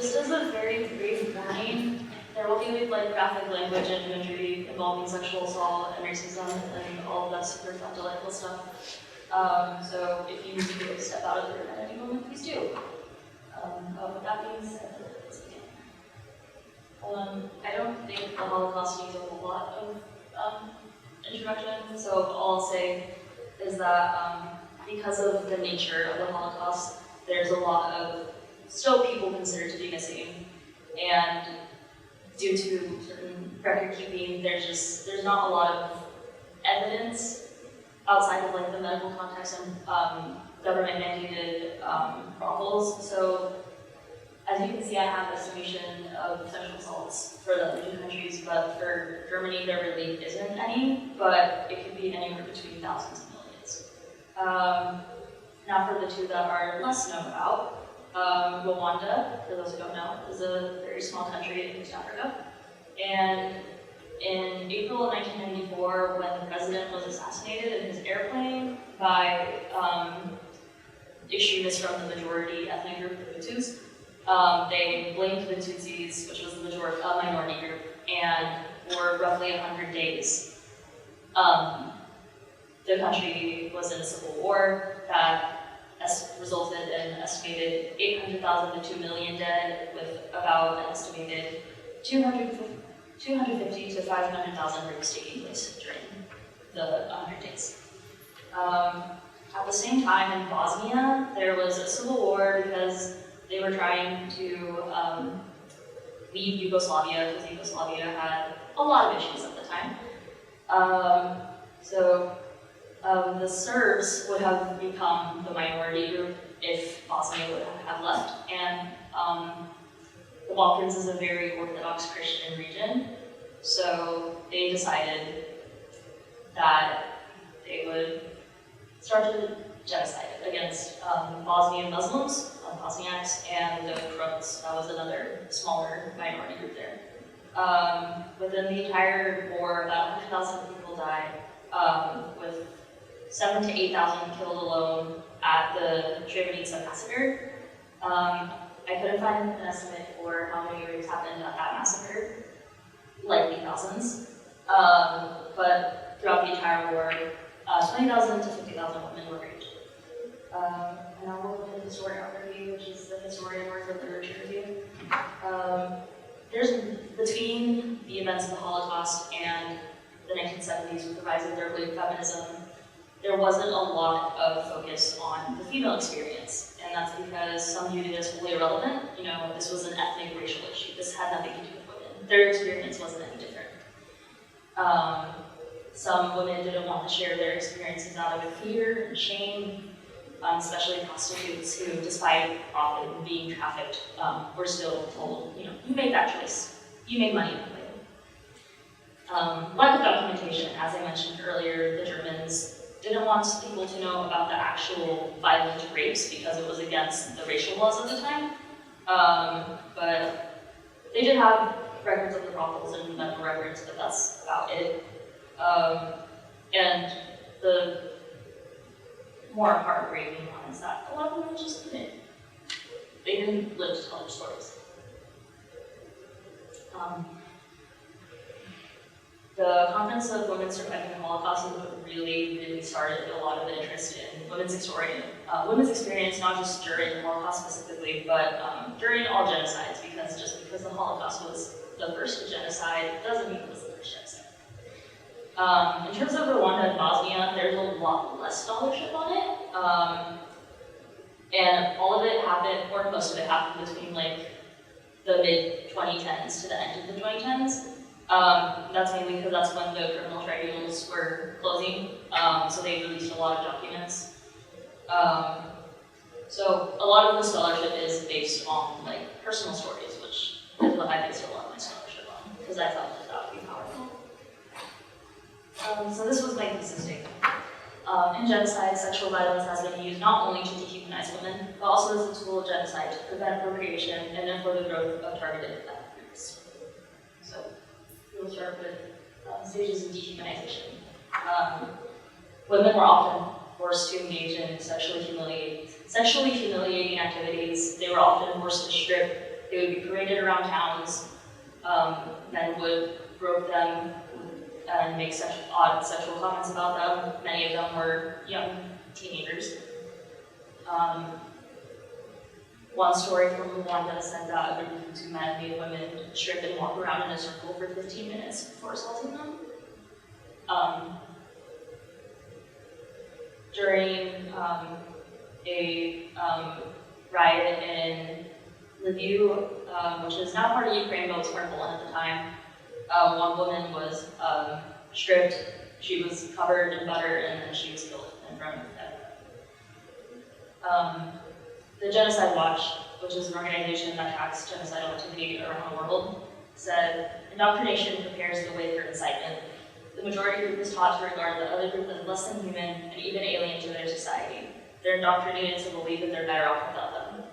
This is a very brief warning. There will be like graphic language and imagery involving sexual assault and racism and all of that super fun, delightful stuff. So if you need to step out of your identity moment, please do. With that being said, let's begin. I don't think the Holocaust needs a whole lot of introduction, so all I'll say is that because of the nature of the Holocaust, there's a lot of still people considered to be missing, and due to certain record keeping, there's not a lot of evidence outside of like the medical context and government mandated brothels. So as you can see, I have an estimation of sexual assaults for the other two countries, but for Germany there really isn't any, but it could be anywhere between thousands and millions. Now for the two that are less known about, Rwanda, for those who don't know, is a very small country in East Africa. And in April of 1994, when the president was assassinated in his airplane by extremists from the majority ethnic group, the Hutus, they blamed the Tutsis, which was the minority group, and for roughly 100 days, the country was in a civil war that resulted in an estimated 800,000 to 2 million dead, with about an estimated 250 to 500,000 rapes taking place during the 100 days. At the same time, in Bosnia, there was a civil war because they were trying to leave Yugoslavia, because Yugoslavia had a lot of issues at the time. The Serbs would have become the minority group if Bosnia would have left, and the Balkans is a very Orthodox Christian region, so they decided that they would start a genocide against Bosnian Muslims, Bosniaks, and the Croats. That was another smaller minority group there. Within the entire war, about 100,000 people died, with 7,000 to 8,000 killed alone at the Srebrenica massacre. I couldn't find an estimate for how many rapes happened at that massacre, likely thousands. But throughout the entire war, 20,000 to 50,000 women were raped. And now we'll look at historiography, which is the historian work of literature review. There's between the events of the Holocaust and the 1970s with the rise of third-wave feminism, there wasn't a lot of focus on the female experience, and that's because some viewed it as wholly irrelevant. You know, this was an ethnic, racial issue. This had nothing to do with women. Their experience wasn't any different. Some women didn't want to share their experiences out of fear and shame, especially prostitutes who, despite often being trafficked, were still told, you know, you made that choice. You made money that way. Lack of documentation, as I mentioned earlier, the Germans didn't want people to know about the actual violent rapes because it was against the racial laws of the time. But they did have records of the brothels and medical records, but that's about it. And the more heartbreaking one is that a lot of them just didn't. They didn't live to tell their stories. The Conference of Women Surviving the Holocaust is what really started a lot of interest in women's experience, not just during the Holocaust specifically, but during all genocides, because just because the Holocaust was the first genocide doesn't mean it was the first genocide. In terms of Rwanda and Bosnia, there's a lot less scholarship on it, and all of it happened, or most of it happened between like the mid-2010s to the end of the 2010s. That's mainly because that's when the criminal tribunals were closing, so they released a lot of documents. So a lot of the scholarship is based on like personal stories, which is what I based a lot of my scholarship on, because I felt that that would be powerful. So this was my thesis statement. In genocide, sexual violence has been used not only to dehumanize women, but also as a tool of genocide to prevent procreation and then for the growth of targeted ethnic groups. So we'll start with stages of dehumanization. Women were often forced to engage in sexually humiliating activities. They were often forced to strip they would be paraded around towns, men would grope them and make such odd sexual comments about them. Many of them were young teenagers. One story from Rwanda said that a group of 2 men made women strip and walk around in a circle for 15 minutes before assaulting them. During a riot in Lviv, which is now part of Ukraine, but was part of Poland at the time, one woman was stripped, she was covered in butter, and then she was killed in front of them. The Genocide Watch, which is an organization that tracks genocidal activity around the world, said, indoctrination prepares the way for incitement. The majority group is taught to regard the other group as less than human and even alien to their society. They're indoctrinated to believe that they're better off without them.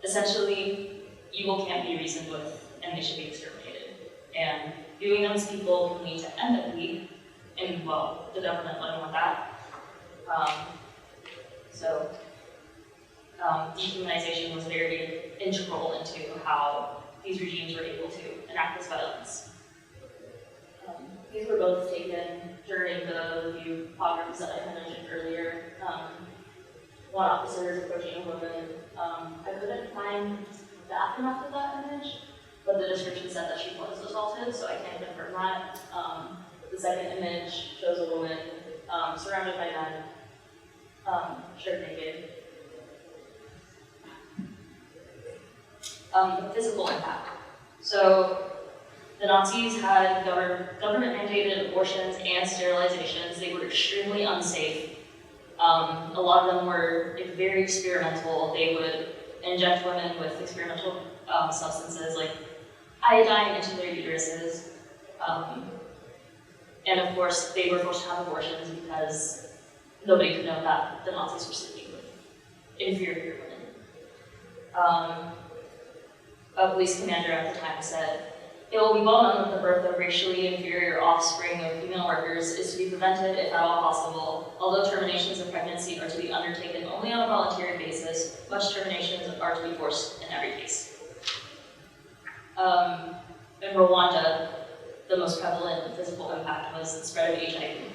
Essentially, evil can't be reasoned with, and they should be exterminated. And viewing them as people can lead to empathy, and well, the government wouldn't want that. Dehumanization was very integral into how these regimes were able to enact this violence. These were both taken during the review pogroms that I had mentioned earlier. One officer is approaching a woman. I couldn't find the aftermath of that image, but the description said that she was assaulted, so I can't confirm that. The second image shows a woman surrounded by men, stripped naked. The physical impact. So the Nazis had government-mandated abortions and sterilizations. They were extremely unsafe. A lot of them were very experimental. They would inject women with experimental substances like iodine into their uteruses. And of course, they were forced to have abortions because nobody could know that the Nazis were sleeping with inferior women. A police commander at the time said, "It will be well known that the birth of racially inferior offspring of female workers is to be prevented if at all possible. Although terminations of pregnancy are to be undertaken only on a voluntary basis, much terminations are to be forced in every case." In Rwanda, the most prevalent physical impact was the spread of HIV.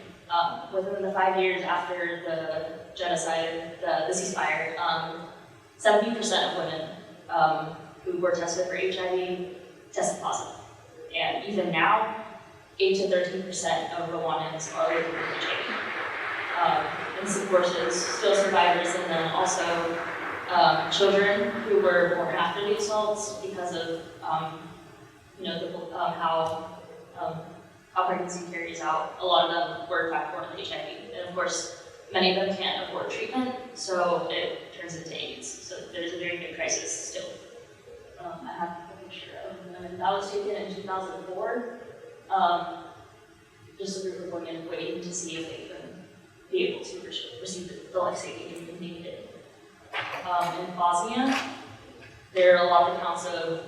Within the 5 years after the genocide, the ceasefire, 70% of women who were tested for HIV tested positive. And even now, 8 to 13% of Rwandans are living with HIV. And of course, it's still survivors, and then also children who were born after the assaults because of how pregnancy carries out. A lot of them were in fact born with HIV, and of course, many of them can't afford treatment, so it turns into AIDS. So there's a very big crisis still. I have a picture of them. That was taken in 2004. Just a group of women waiting to see if they could be able to receive the life-saving treatment they needed. In Bosnia, there are a lot of accounts of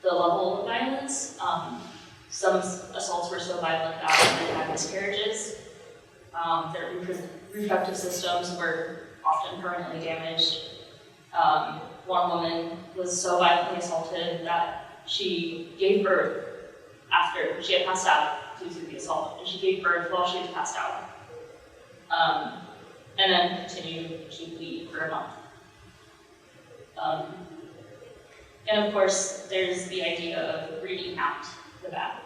the level of violence. Some assaults were so violent that they had miscarriages. Their reproductive systems were often permanently damaged. One woman was so violently assaulted that she gave birth after she had passed out due to the assault, and she gave birth while she was passed out. And then continued to bleed for a month. And of course, there's the idea of breeding out the bad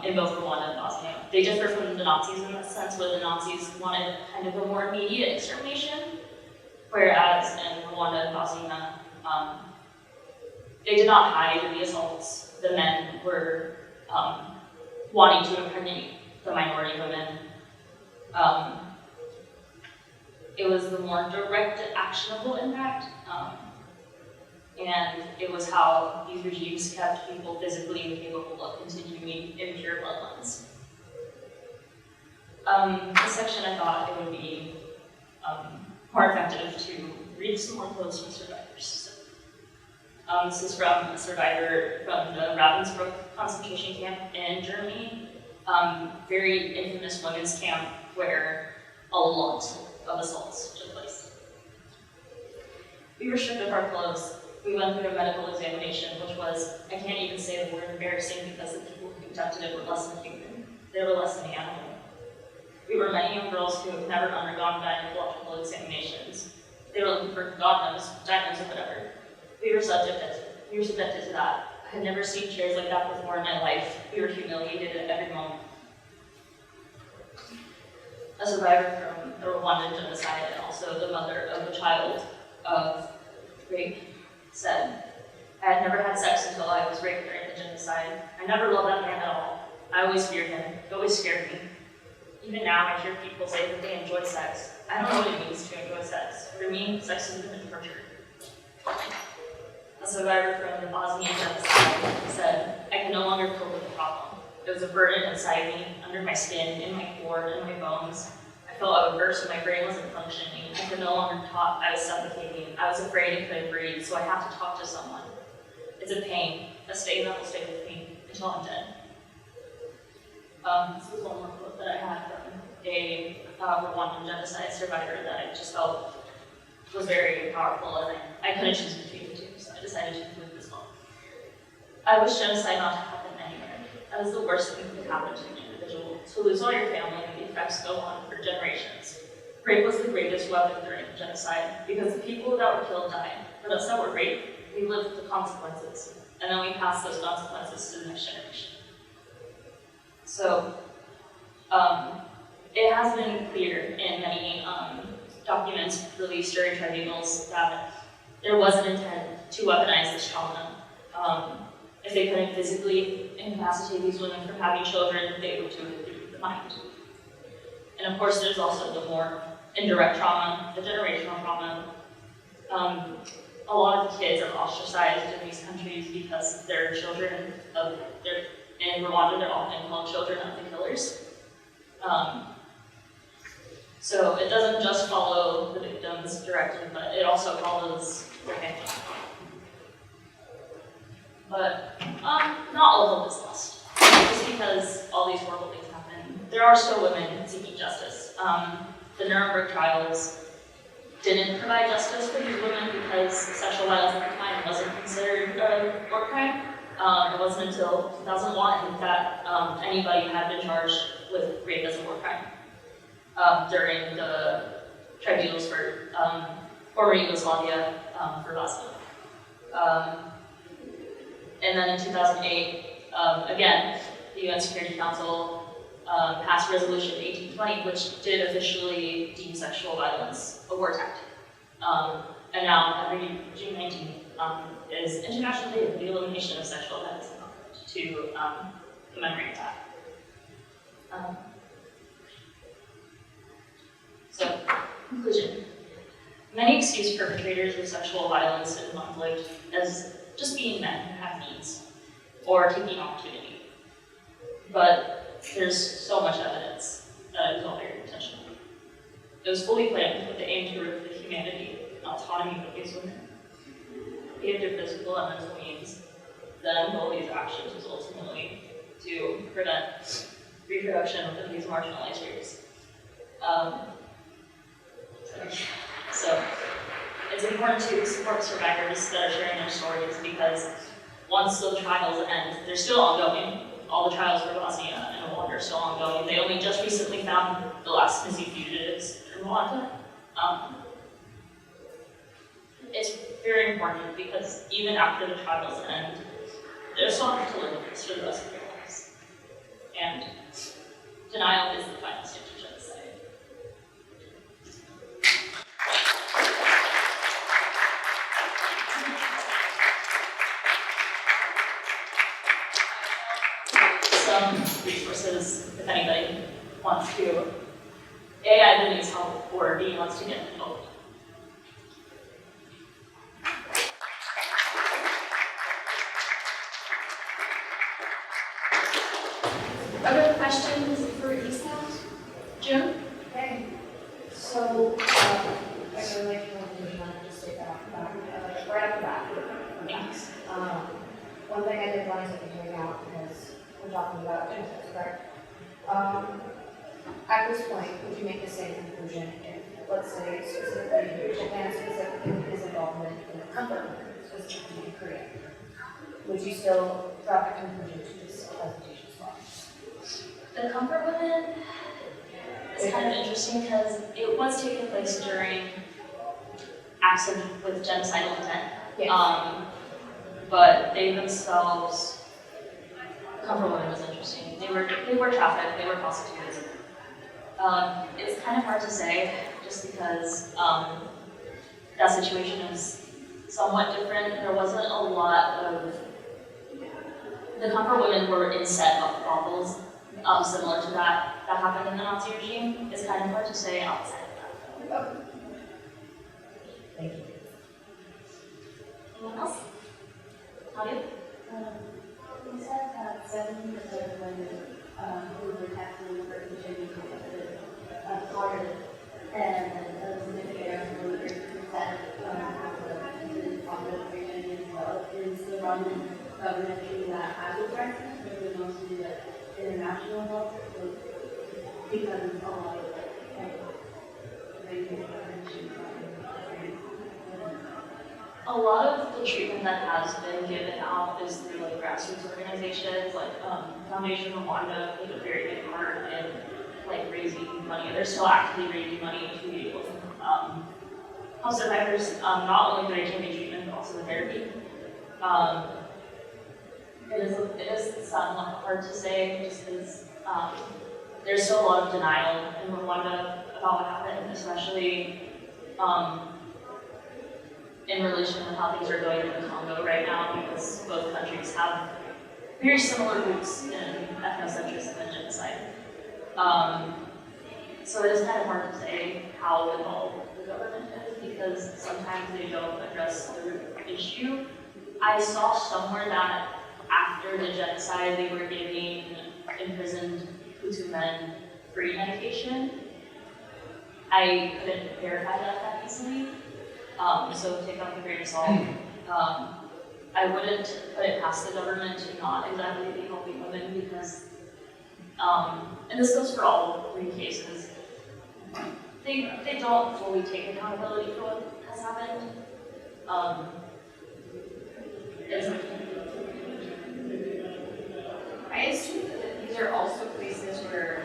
in both Rwanda and Bosnia. They differ from the Nazis in that sense, where the Nazis wanted kind of a more immediate extermination, whereas in Rwanda and Bosnia, they did not hide the assaults. The men were wanting to impregnate the minority women. It was the more direct, actionable impact, and it was how these regimes kept people physically incapable of continuing impure bloodlines. This section, I thought it would be more effective to read some more quotes from survivors. This is from a survivor from the Ravensbrück concentration camp in Germany. Very infamous women's camp where a lot of assaults took place. "We were stripped of our clothes. We went through a medical examination, which was, I can't even say the word embarrassing because the people who conducted it were less than human. They were less than animal. We were many young girls who had never undergone gynecological examinations. They were looking for God knows, diagnosis or whatever. We were subjected to that. I had never seen chairs like that before in my life. We were humiliated at every moment. A survivor from the Rwandan genocide and also the mother of a child of rape said, I had never had sex until I was raped during the genocide. I never loved that man at all. I always feared him. He always scared me. Even now, I hear people say that they enjoy sex. I don't know what it means to enjoy sex. For me, sex has been torture. A survivor from the Bosnian genocide said, I can no longer cope with the problem. It was a burden inside me, under my skin, in my core, in my bones. I felt I would burst when my brain wasn't functioning. I could no longer talk. I was suffocating. I was afraid I couldn't breathe, so I have to talk to someone. It's a pain, a state that will stay with me until I'm dead. This was one more quote that I had from a Rwandan genocide survivor that I just felt was very powerful, and I couldn't choose between the two, so I decided to include this one. I wish genocide not to happen anywhere. That is the worst thing that could happen to an individual. To lose all your family and the effects go on for generations. Rape was the greatest weapon during the genocide because the people that were killed died. For us that were raped, we lived with the consequences, and then we passed those consequences to the next generation. So, it has been clear in many documents released during tribunals that there was an intent to weaponize this trauma. If they couldn't physically incapacitate these women from having children, they would do it through the mind. And of course, there's also the more indirect trauma, the generational trauma. A lot of the kids are ostracized in these countries because they're children of, in Rwanda, they're often called children of the killers. So it doesn't just follow the victims directly, but it also follows their family. But not all of hope is lost. Just because all these horrible things happen, there are still women seeking justice. The Nuremberg trials didn't provide justice for these women because sexual violence at the time wasn't considered a war crime. It wasn't until 2001 that anybody had been charged with rape as a war crime during the tribunals for former Yugoslavia for Bosnia. And then in 2008, again, the UN Security Council passed Resolution 1820, which did officially deem sexual violence a war tactic. And now, every June 19th is International Day for the Elimination of Sexual Violence in Conflict to commemorate that. So, conclusion. Many excuse perpetrators of sexual violence in conflict as just being men who have needs or taking opportunity. But there's so much evidence that it was all very intentional. It was fully planned with the aim to remove the humanity and autonomy of these women. Via their physical and mental means, then all these actions was ultimately to prevent reproduction within these marginalized groups. So it's important to support survivors that are sharing their stories because once the trials end, they're still ongoing. All the trials for Bosnia and Rwanda are still ongoing. They only just recently found the last missing fugitives in Rwanda. It's very important because even after the trials end, they're still have to live with this for the rest of their lives. And denial is the final stage of genocide. Some resources, if anybody wants to. A, either needs help, or B, wants to get involved. Other questions for Isa? Jim? Okay, so I really like your conclusion on it, just take that off the back, right off the bat. Thanks. One thing I did want to point out is we're talking about genocide, correct? At this point, would you make the same conclusion if, let's say, specifically, Japan specifically is involved in the comfort specifically? Korea, would you still draw a conclusion to this presentation as well? The comfort women is kind of interesting because it was taking place during acts with genocidal intent. Yes. But they themselves, comfort women was interesting. They were trafficked, they were prostituted. It's kind of hard to say just because that situation is somewhat different. There wasn't a lot of, the comfort women were in set up brothels similar to that happened in the Nazi regime. It's kind of hard to say outside of that. Thank you. Anyone else? Nadia? You said that 70% of women who were taxing for contributing to harder and a significant number of 30% of the population is the Roman government treating that as a crisis, but it was mostly the international health because of a lot of A lot of the treatment that has been given out is through like grassroots organizations, like Foundation Rwanda played a very big part in like raising money. They're still actively raising money to be able to help survivors not only with HIV treatment but also with therapy. It is somewhat hard to say just because there's still a lot of denial in Rwanda about what happened, especially in relation to how things are going in the Congo right now, because both countries have very similar roots in ethnocentrism and genocide. So it is kind of hard to say how involved the government is, because sometimes they don't address the root issue. I saw somewhere that after the genocide, they were giving imprisoned Hutu men free medication. I couldn't verify that easily. So take that with a grain of salt. I wouldn't put it past the government to not exactly be helping women because, and this goes for all three cases, they don't fully take accountability for what has happened. I assume that these are also places where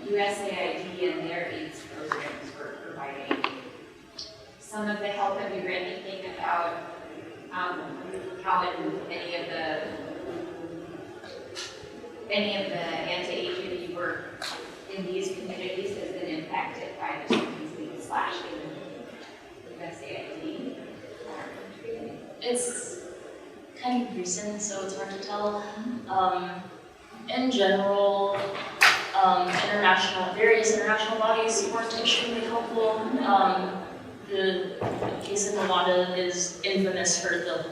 USAID and their AIDS programs were providing some of the help. Have you read anything about how any of the anti-HIV work in these communities has been impacted by the funds being slashed in USAID? It's kind of recent, so it's hard to tell. In general, various international bodies weren't extremely helpful. The case in Rwanda is infamous for the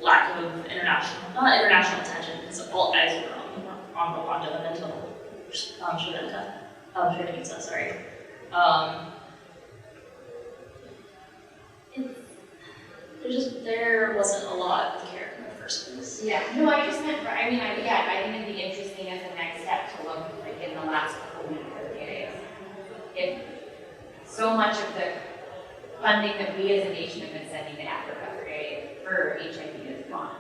lack of not international attention, because all eyes were on Rwanda until Srebrenica, sorry. There wasn't a lot of care in the first place. Yeah, no, I just meant, I think it'd be interesting as a next step to look like in the last couple of years. If so much of the funding that we as a nation have been sending to Africa for HIV is gone.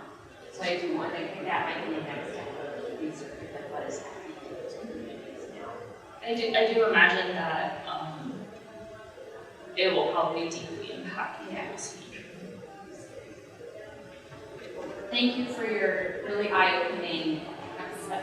So I do want, I think that might be the next step of research, like what is happening to those communities now. I do imagine that it will probably deeply impact the next future. Thank you for your really eye-opening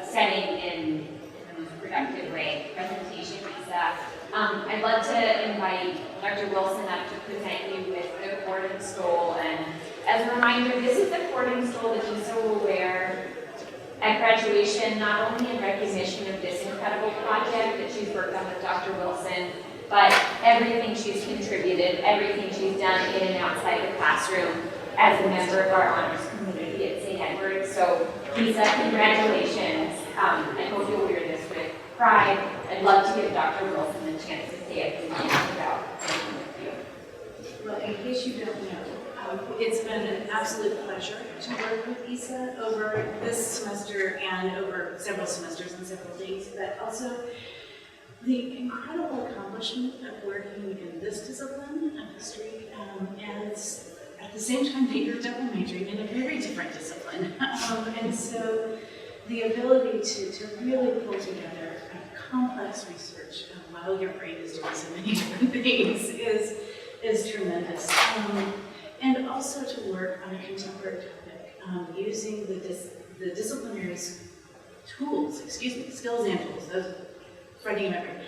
setting in the most productive way presentation, Lisa. I'd love to invite Dr. Wilson up to present you with the Cordon Stole. And as a reminder, this is the Cordon Stole that Lisa will wear at graduation, not only in recognition of this incredible project that she's worked on with Dr. Wilson, but everything she's contributed, everything she's done in and outside the classroom as a member of our honors community at St. Edward's. So Lisa, congratulations. I hope you'll wear this with pride. I'd love to give Dr. Wilson a chance to say a few minutes about working with you. Well, in case you don't know, it's been an absolute pleasure to work with Isa over this semester and over several semesters and several days, but also the incredible accomplishment of working in this discipline of history, and it's a at the same time that you're double majoring in a very different discipline. And so the ability to really pull together complex research while your brain is doing so many different things is tremendous. And also to work on a contemporary topic using the disciplinary tools, skills and tools, those frightening memory,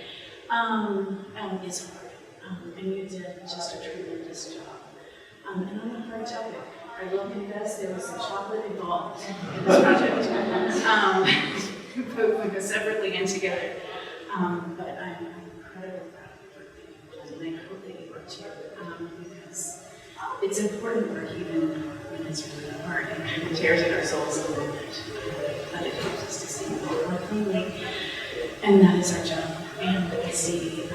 is hard. And you did just a tremendous job. And on a hard topic, I will confess there was some chocolate involved in this project, both separately and together. But I'm incredibly proud of the work that you've done, and I hope that you are too, because it's important work even when it's really hard and kind of tears at our souls a little bit. But it helps us to see more clearly, and that is our job. And I see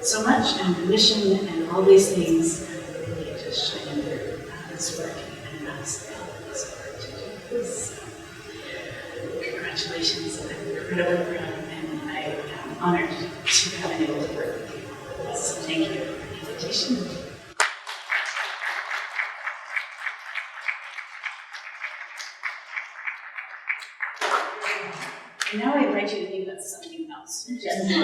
so much, and the mission, and all these things really just shine through this work, and that's this work to do this. Congratulations, I'm incredibly proud, and I am honored to have been able to work with you. So thank you for the invitation. And now I invite you to think about something else. That's something